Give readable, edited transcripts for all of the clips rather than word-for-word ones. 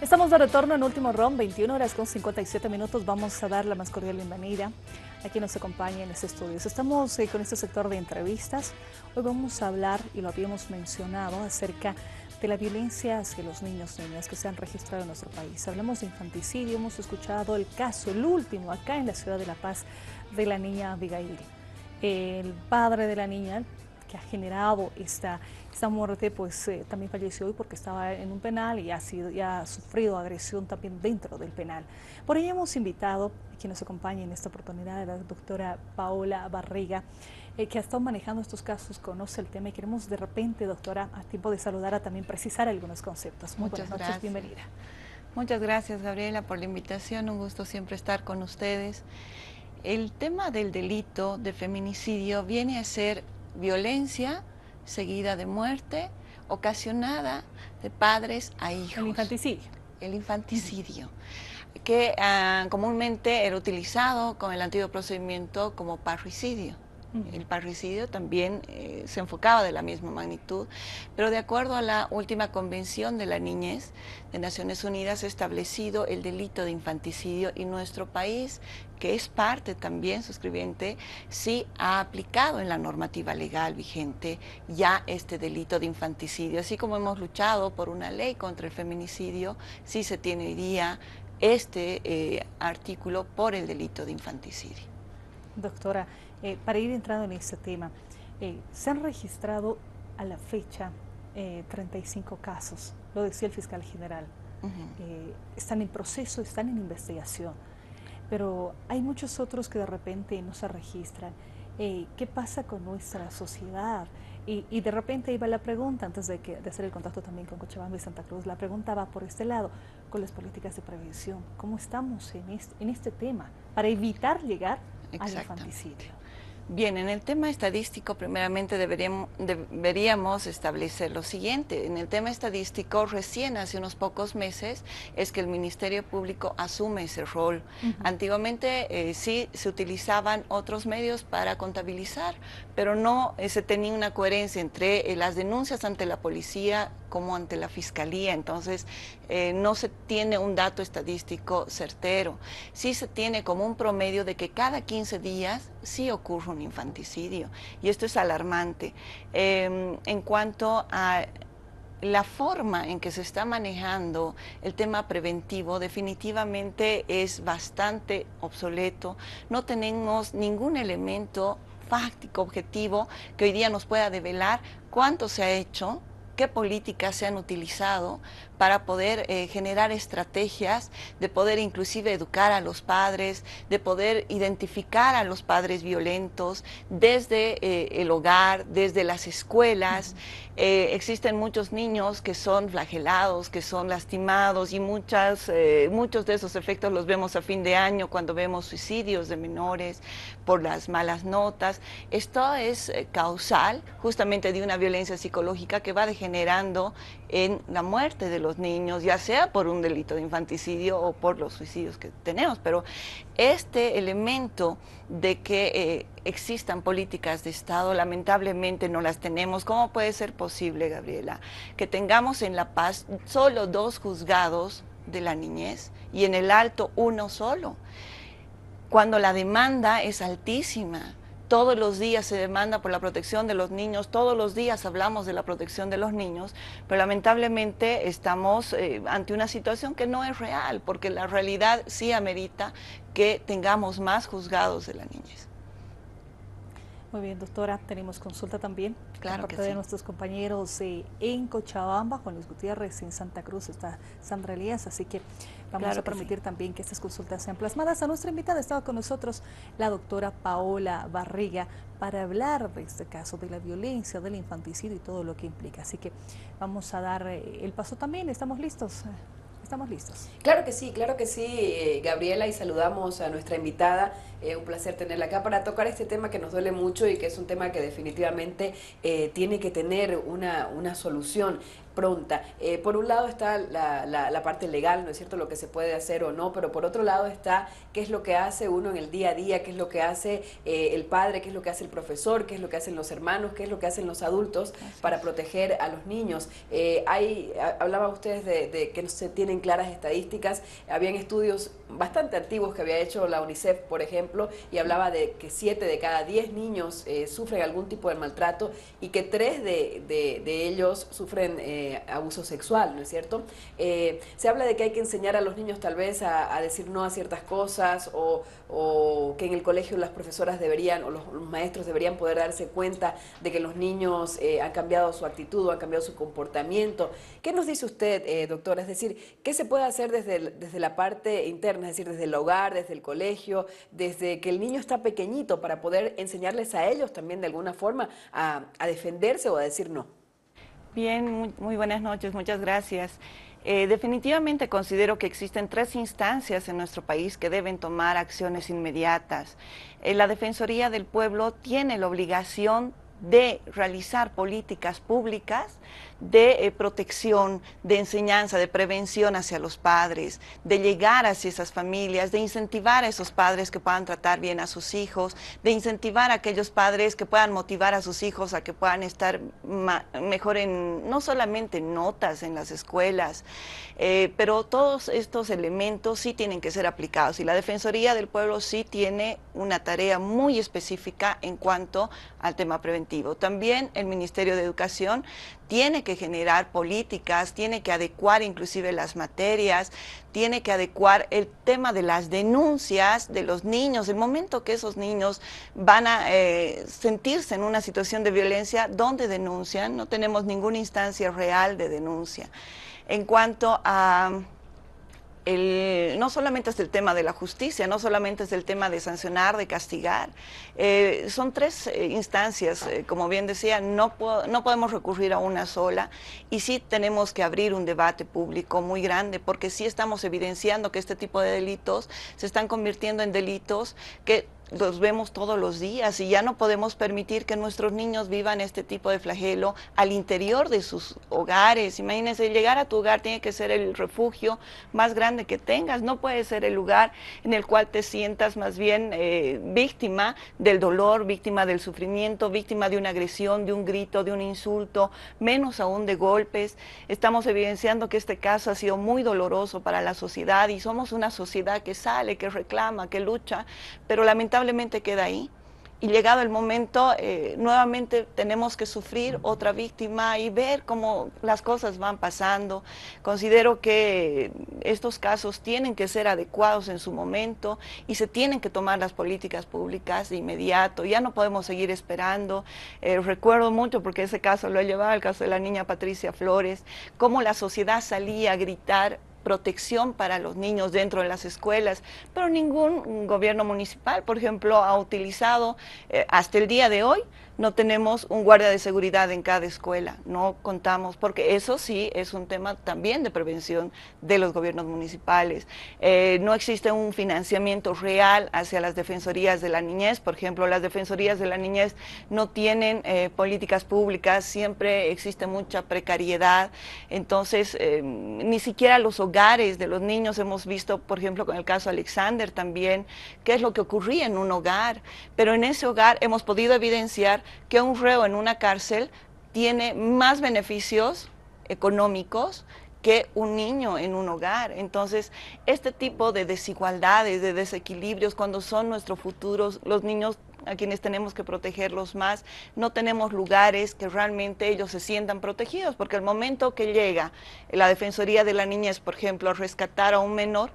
Estamos de retorno en Último Round, 21 horas con 57 minutos. Vamos a dar la más cordial bienvenida a quien nos acompaña en este estudio. Estamos con este sector de entrevistas. Hoy vamos a hablar, y lo habíamos mencionado, acerca de la violencia hacia los niños y niñas que se han registrado en nuestro país. Hablamos de infanticidio, hemos escuchado el caso, el último, acá en la ciudad de La Paz, de la niña Abigail. El padre de la niña, que ha generado esta muerte, pues también falleció hoy porque estaba en un penal y ha sufrido agresión también dentro del penal. Por ello hemos invitado a quien nos acompaña en esta oportunidad, a la doctora Paola Barriga, que ha estado manejando estos casos, conoce el tema y queremos de repente, doctora, a tiempo de saludar, a también precisar algunos conceptos. Muy buenas noches, bienvenida. Muchas gracias, Gabriela, por la invitación. Un gusto siempre estar con ustedes. El tema del delito de feminicidio viene a ser violencia seguida de muerte, ocasionada de padres a hijos. El infanticidio. El infanticidio, que comúnmente era utilizado con el antiguo procedimiento como parricidio. El parricidio también se enfocaba de la misma magnitud, pero de acuerdo a la última Convención de la Niñez de Naciones Unidas ha establecido el delito de infanticidio y nuestro país, que es parte también suscribiente, sí ha aplicado en la normativa legal vigente ya este delito de infanticidio. Así como hemos luchado por una ley contra el feminicidio, sí se tiene hoy día este artículo por el delito de infanticidio. Doctora, para ir entrando en este tema, se han registrado a la fecha 35 casos, lo decía el fiscal general. Están en proceso, están en investigación, pero hay muchos otros que de repente no se registran. ¿Qué pasa con nuestra sociedad? Y de repente iba la pregunta, antes de hacer el contacto también con Cochabamba y Santa Cruz, la pregunta va por este lado, con las políticas de prevención. ¿Cómo estamos en este tema para evitar llegar al infanticidio? Bien, en el tema estadístico, primeramente deberíamos establecer lo siguiente. En el tema estadístico, recién hace unos pocos meses es que el Ministerio Público asume ese rol. Antiguamente sí se utilizaban otros medios para contabilizar, pero no se tenía una coherencia entre las denuncias ante la policía como ante la fiscalía. Entonces no se tiene un dato estadístico certero. Sí se tiene como un promedio de que cada 15 días sí ocurre un infanticidio, y esto es alarmante. En cuanto a la forma en que se está manejando el tema preventivo, definitivamente es bastante obsoleto. No tenemos ningún elemento fáctico, objetivo, que hoy día nos pueda develar cuánto se ha hecho, qué políticas se han utilizado para poder generar estrategias, de poder inclusive educar a los padres, de poder identificar a los padres violentos desde el hogar, desde las escuelas. Existen muchos niños que son flagelados, que son lastimados, y muchos de esos efectos los vemos a fin de año cuando vemos suicidios de menores por las malas notas. Esto es causal justamente de una violencia psicológica que va degenerando en la muerte de los niños, ya sea por un delito de infanticidio o por los suicidios que tenemos. Pero este elemento de que existan políticas de Estado, lamentablemente no las tenemos. ¿Cómo puede ser posible, Gabriela, que tengamos en La Paz solo 2 juzgados de la niñez y en el Alto 1 solo, cuando la demanda es altísima? Todos los días se demanda por la protección de los niños, todos los días hablamos de la protección de los niños, pero lamentablemente estamos ante una situación que no es real, porque la realidad sí amerita que tengamos más juzgados de la niñez. Muy bien, doctora, tenemos consulta también. Claro que sí. Por parte de nuestros compañeros en Cochabamba, Juan Luis Gutiérrez, en Santa Cruz está Sandra Elías, así que vamos a permitir también que estas consultas sean plasmadas. A nuestra invitada estaba con nosotros la doctora Paola Barriga para hablar de este caso, de la violencia, del infanticidio y todo lo que implica. Así que vamos a dar el paso también. ¿Estamos listos? ¿Estamos listos? Claro que sí, Gabriela, y saludamos a nuestra invitada. Un placer tenerla acá para tocar este tema que nos duele mucho y que es un tema que definitivamente tiene que tener una solución pronta. Por un lado está la parte legal, ¿no es cierto?, lo que se puede hacer o no, pero por otro lado está qué es lo que hace uno en el día a día, qué es lo que hace el padre, qué es lo que hace el profesor, qué es lo que hacen los hermanos, qué es lo que hacen los adultos para proteger a los niños. Hablaba ustedes de que se tienen claras estadísticas. Habían estudios bastante antiguos que había hecho la UNICEF, por ejemplo, y hablaba de que 7 de cada 10 niños sufren algún tipo de maltrato y que 3 de ellos sufren abuso sexual, ¿no es cierto? Se habla de que hay que enseñar a los niños tal vez a decir no a ciertas cosas o que en el colegio las profesoras deberían o los maestros deberían poder darse cuenta de que los niños han cambiado su actitud o han cambiado su comportamiento. ¿Qué nos dice usted, doctora? Es decir, ¿qué se puede hacer desde la parte interna, es decir, desde el hogar, desde el colegio, desde que el niño está pequeñito para poder enseñarles a ellos también de alguna forma a defenderse o a decir no? Bien, muy buenas noches, muchas gracias. Definitivamente considero que existen 3 instancias en nuestro país que deben tomar acciones inmediatas. La Defensoría del Pueblo tiene la obligación de realizar políticas públicas de protección, de enseñanza, de prevención hacia los padres, de llegar hacia esas familias, de incentivar a esos padres que puedan tratar bien a sus hijos, de incentivar a aquellos padres que puedan motivar a sus hijos a que puedan estar mejor en, no solamente en notas en las escuelas, pero todos estos elementos sí tienen que ser aplicados y la Defensoría del Pueblo sí tiene una tarea muy específica en cuanto al tema preventivo. También el Ministerio de Educación tiene que generar políticas, tiene que adecuar inclusive las materias, tiene que adecuar el tema de las denuncias de los niños, el momento que esos niños van a sentirse en una situación de violencia, ¿dónde denuncian? No tenemos ninguna instancia real de denuncia. En cuanto a no solamente es el tema de la justicia, no solamente es el tema de sancionar, de castigar, son 3 instancias, como bien decía, no podemos recurrir a una sola y sí tenemos que abrir un debate público muy grande porque sí estamos evidenciando que este tipo de delitos se están convirtiendo en delitos que los vemos todos los días y ya no podemos permitir que nuestros niños vivan este tipo de flagelo al interior de sus hogares. Imagínense, llegar a tu hogar tiene que ser el refugio más grande que tengas, no puede ser el lugar en el cual te sientas más bien víctima del dolor, víctima del sufrimiento, víctima de una agresión, de un grito, de un insulto, menos aún de golpes. Estamos evidenciando que este caso ha sido muy doloroso para la sociedad y somos una sociedad que sale, que reclama, que lucha, pero lamentablemente queda ahí y llegado el momento nuevamente tenemos que sufrir otra víctima y ver cómo las cosas van pasando. Considero que estos casos tienen que ser adecuados en su momento y se tienen que tomar las políticas públicas de inmediato, ya no podemos seguir esperando. Recuerdo mucho, porque ese caso lo he llevado, el caso de la niña Patricia Flores, cómo la sociedad salía a gritar protección para los niños dentro de las escuelas, pero ningún gobierno municipal, por ejemplo, ha utilizado, hasta el día de hoy, no tenemos un guardia de seguridad en cada escuela, no contamos, porque eso sí es un tema también de prevención de los gobiernos municipales. No existe un financiamiento real hacia las defensorías de la niñez, por ejemplo, las defensorías de la niñez no tienen políticas públicas, siempre existe mucha precariedad, entonces ni siquiera los hogares de los niños hemos visto, por ejemplo, con el caso Alexander también, qué es lo que ocurría en un hogar, pero en ese hogar hemos podido evidenciar que un reo en una cárcel tiene más beneficios económicos que un niño en un hogar. Entonces, este tipo de desigualdades, de desequilibrios, cuando son nuestros futuros, los niños a quienes tenemos que protegerlos más, no tenemos lugares que realmente ellos se sientan protegidos, porque el momento que llega la Defensoría de la Niñez, por ejemplo, a rescatar a un menor,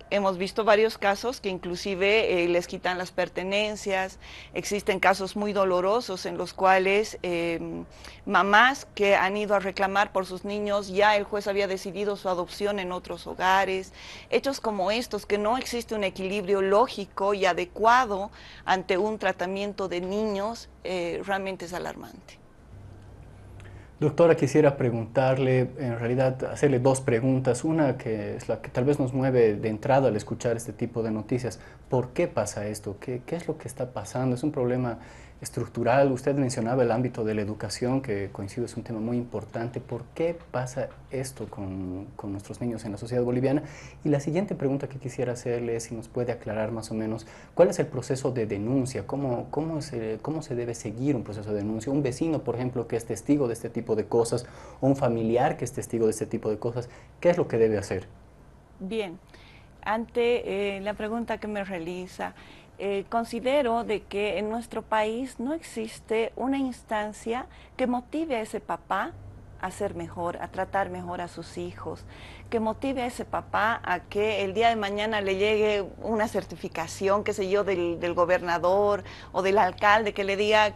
hemos visto varios casos que inclusive les quitan las pertenencias, existen casos muy dolorosos en los cuales mamás que han ido a reclamar por sus niños, ya el juez había decidido su adopción en otros hogares, hechos como estos, que no existe un equilibrio lógico y adecuado ante un tratamiento de niños, realmente es alarmante. Doctora, quisiera preguntarle, en realidad hacerle 2 preguntas. Una que es la que tal vez nos mueve de entrada al escuchar este tipo de noticias. ¿Por qué pasa esto? ¿Qué es lo que está pasando? ¿Es un problema estructural. Usted mencionaba el ámbito de la educación, que coincido es un tema muy importante. ¿Por qué pasa esto con nuestros niños en la sociedad boliviana? Y la siguiente pregunta que quisiera hacerle es si nos puede aclarar más o menos cuál es el proceso de denuncia, cómo se debe seguir un proceso de denuncia. Un vecino, por ejemplo, que es testigo de este tipo de cosas, o un familiar que es testigo de este tipo de cosas, ¿qué es lo que debe hacer? Bien, ante la pregunta que me realiza, considero de que en nuestro país no existe una instancia que motive a ese papá a ser mejor, a tratar mejor a sus hijos, que motive a ese papá a que el día de mañana le llegue una certificación, qué sé yo, del gobernador o del alcalde que le diga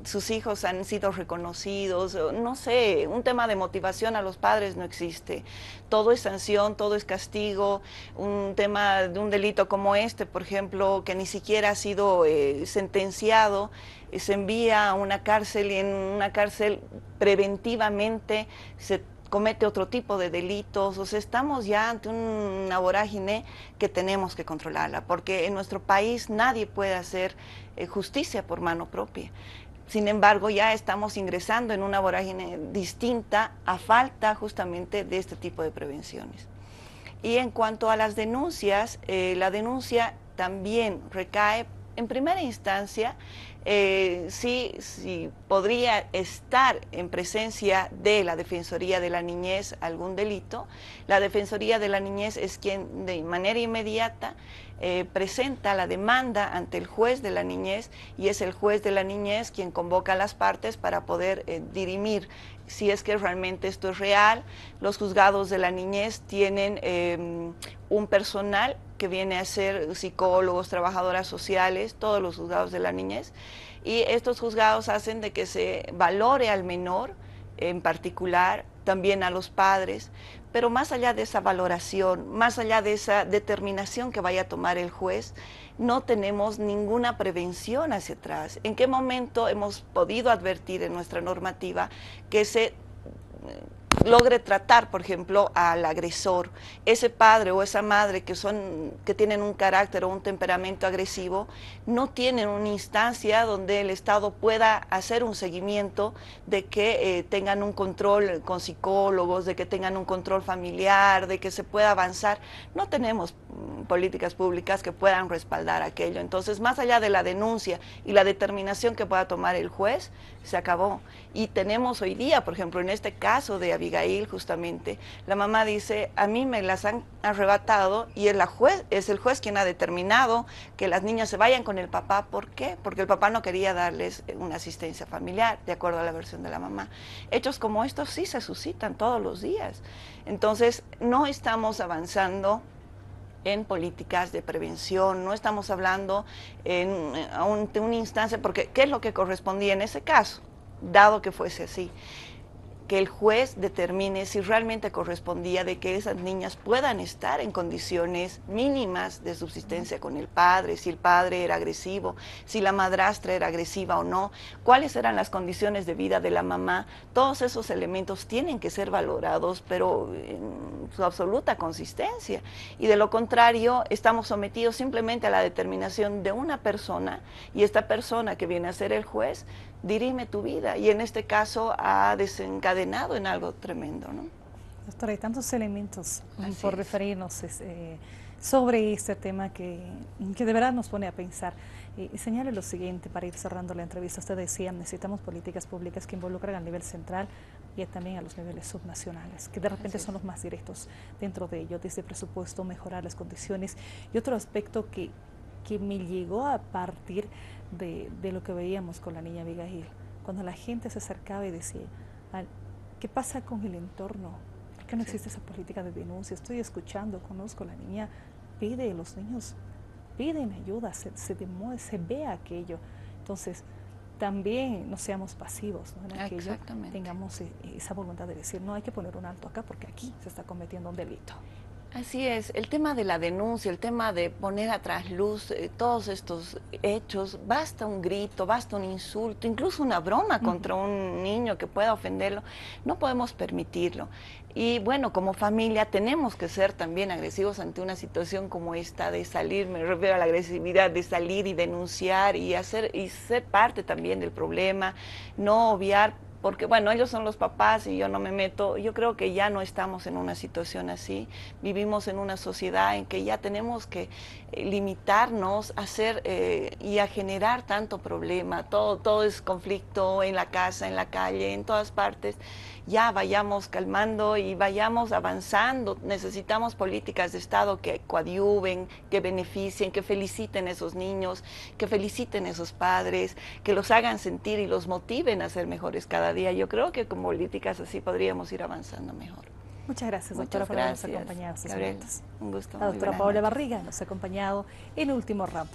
sus hijos han sido reconocidos, no sé, un tema de motivación a los padres no existe. Todo es sanción, todo es castigo. Un tema de un delito como este, por ejemplo, que ni siquiera ha sido sentenciado, se envía a una cárcel y en una cárcel preventivamente se comete otro tipo de delitos. O sea, estamos ya ante una vorágine que tenemos que controlarla, porque en nuestro país nadie puede hacer justicia por mano propia. Sin embargo, ya estamos ingresando en una vorágine distinta a falta justamente de este tipo de prevenciones. Y en cuanto a las denuncias, la denuncia también recae en primera instancia, sí podría estar en presencia de la Defensoría de la Niñez algún delito. La Defensoría de la Niñez es quien de manera inmediata presenta la demanda ante el juez de la niñez, y es el juez de la niñez quien convoca a las partes para poder dirimir si es que realmente esto es real. Los juzgados de la niñez tienen un personal que viene a ser psicólogos, trabajadoras sociales, todos los juzgados de la niñez, y estos juzgados hacen de que se valore al menor en particular, también a los padres, pero más allá de esa valoración, más allá de esa determinación que vaya a tomar el juez, no tenemos ninguna prevención hacia atrás. ¿En qué momento hemos podido advertir en nuestra normativa que se logre tratar, por ejemplo, al agresor? Ese padre o esa madre que tienen un carácter o un temperamento agresivo, no tienen una instancia donde el Estado pueda hacer un seguimiento de que tengan un control con psicólogos, de que tengan un control familiar, de que se pueda avanzar. No tenemos políticas públicas que puedan respaldar aquello. Entonces, más allá de la denuncia y la determinación que pueda tomar el juez, se acabó. Y tenemos hoy día, por ejemplo, en este caso de Abigail, justamente, la mamá dice, a mí me las han arrebatado, y es el juez quien ha determinado que las niñas se vayan con el papá. ¿Por qué? Porque el papá no quería darles una asistencia familiar, de acuerdo a la versión de la mamá. Hechos como estos sí se suscitan todos los días. Entonces, no estamos avanzando en políticas de prevención, no estamos hablando de una instancia, porque ¿qué es lo que correspondía en ese caso? Dado que fuese así, que el juez determine si realmente correspondía de que esas niñas puedan estar en condiciones mínimas de subsistencia con el padre, si el padre era agresivo, si la madrastra era agresiva o no, cuáles eran las condiciones de vida de la mamá. Todos esos elementos tienen que ser valorados, pero en su absoluta consistencia. Y de lo contrario, estamos sometidos simplemente a la determinación de una persona, y esta persona que viene a ser el juez dirime tu vida, y en este caso ha desencadenado en algo tremendo, ¿no? Doctora, hay tantos elementos Así por es. referirnos sobre este tema que de verdad nos pone a pensar. Y señale lo siguiente para ir cerrando la entrevista. Usted decía, necesitamos políticas públicas que involucren al nivel central y también a los niveles subnacionales, que de repente son los más directos dentro de ello, desde presupuesto, mejorar las condiciones. Y otro aspecto que me llegó a partir de lo que veíamos con la niña Abigail, cuando la gente se acercaba y decía, ¿qué pasa con el entorno? ¿Por qué no existe esa política de denuncia? Estoy escuchando, conozco, la niña pide, los niños piden ayuda, se ve aquello. Entonces, también no seamos pasivos, ¿no? En aquello. Exactamente. Tengamos esa voluntad de decir, no, hay que poner un alto acá porque aquí se está cometiendo un delito. Así es, el tema de la denuncia, el tema de poner a trasluz todos estos hechos, basta un grito, basta un insulto, incluso una broma contra un niño que pueda ofenderlo, no podemos permitirlo. Y bueno, como familia tenemos que ser también agresivos ante una situación como esta de salir, me refiero a la agresividad, de salir y denunciar y ser parte también del problema, no obviar, porque bueno, ellos son los papás y yo no me meto. Yo creo que ya no estamos en una situación así. Vivimos en una sociedad en que ya tenemos que limitarnos a hacer y a generar tanto problema. Todo es conflicto en la casa, en la calle, en todas partes. Ya vayamos calmando y vayamos avanzando. Necesitamos políticas de Estado que coadyuven, que beneficien, que feliciten a esos niños, que feliciten a esos padres, que los hagan sentir y los motiven a ser mejores cada día. Yo creo que con políticas así podríamos ir avanzando mejor. Muchas gracias, doctora, por habernos acompañado estos Gabriel, minutos. un gusto. La doctora Paola Barriga nos ha acompañado en Último Round.